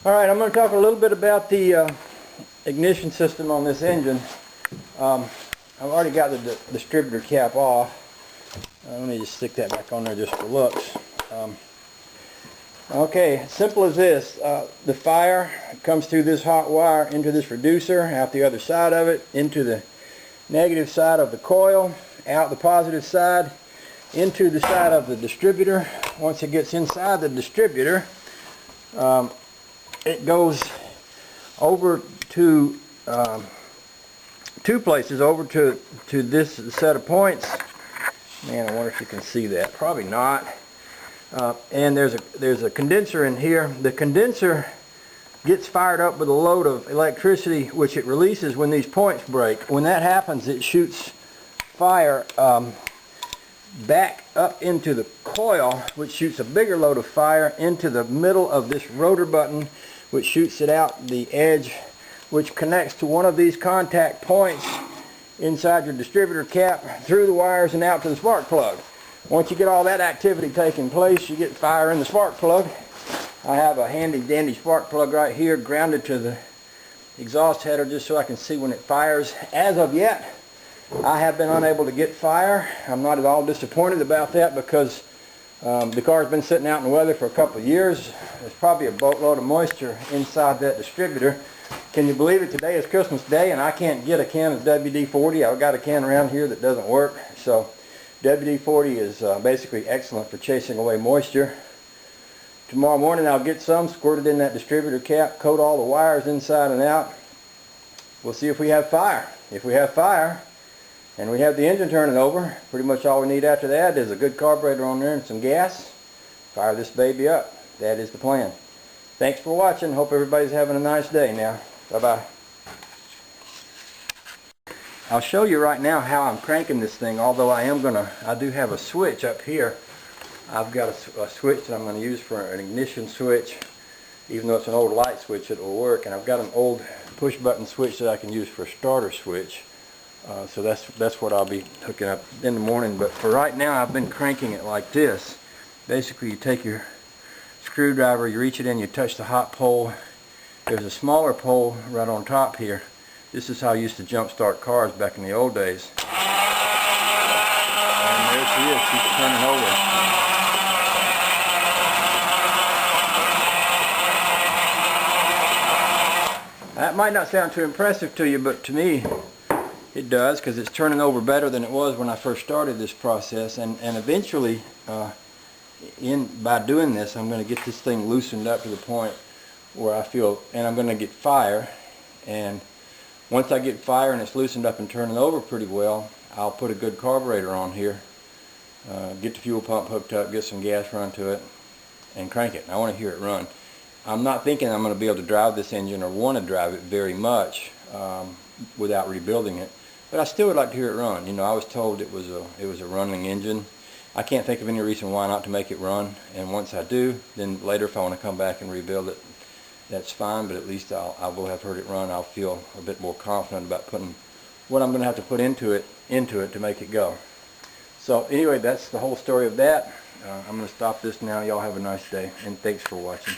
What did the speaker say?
Alright, I'm going to talk a little bit about the ignition system on this engine. I've already got the distributor cap off. Let me just stick that back on there just for looks. Okay, simple as this. The fire comes through this hot wire into this reducer, out the other side of it, into the negative side of the coil, out the positive side, into the side of the distributor. Once it gets inside the distributor, it goes over to two places, over to this set of points. Man, I wonder if you can see that. Probably not. And there's a condenser in here. The condenser gets fired up with a load of electricity, which it releases when these points break. When that happens, it shoots fire back up into the coil, which shoots a bigger load of fire into the middle of this rotor button, which shoots it out the edge, which connects to one of these contact points inside your distributor cap, through the wires and out to the spark plug. Once you get all that activity taking place, you get fire in the spark plug. I have a handy dandy spark plug right here grounded to the exhaust header just so I can see when it fires. As of yet, I have been unable to get fire. I'm not at all disappointed about that because the car's been sitting out in the weather for a couple of years. There's probably a boatload of moisture inside that distributor. Can you believe it? Today is Christmas Day and I can't get a can of WD-40. I've got a can around here that doesn't work. So WD-40 is basically excellent for chasing away moisture. Tomorrow morning I'll get some, squirt it in that distributor cap, coat all the wires inside and out. We'll see if we have fire. If we have fire, and we have the engine turning over, pretty much all we need after that is a good carburetor on there and some gas. Fire this baby up. That is the plan. Thanks for watching. Hope everybody's having a nice day now. Bye-bye. I'll show you right now how I'm cranking this thing, although I do have a switch up here. I've got a switch that I'm going to use for an ignition switch. Even though it's an old light switch, it will work. And I've got an old push button switch that I can use for a starter switch. So that's what I'll be hooking up in the morning. But for right now, I've been cranking it like this. Basically, you take your screwdriver, you reach it in, you touch the hot pole. There's a smaller pole right on top here. This is how I used to jump start cars back in the old days. And there she is, she's turning over. That might not sound too impressive to you, but to me it does, because it's turning over better than it was when I first started this process. And eventually, by doing this, I'm going to get this thing loosened up to the point where I feel, and I'm going to get fire. And once I get fire and it's loosened up and turning over pretty well, I'll put a good carburetor on here, get the fuel pump hooked up, get some gas run to it, and crank it. I want to hear it run. I'm not thinking I'm going to be able to drive this engine or want to drive it very much without rebuilding it, but I still would like to hear it run. You know, I was told it was a running engine. I can't think of any reason why not to make it run, and once I do, then later if I want to come back and rebuild it, that's fine, but at least I will have heard it run. I'll feel a bit more confident about putting what I'm going to have to put into it to make it go. So anyway, that's the whole story of that. I'm going to stop this now. Y'all have a nice day, and thanks for watching.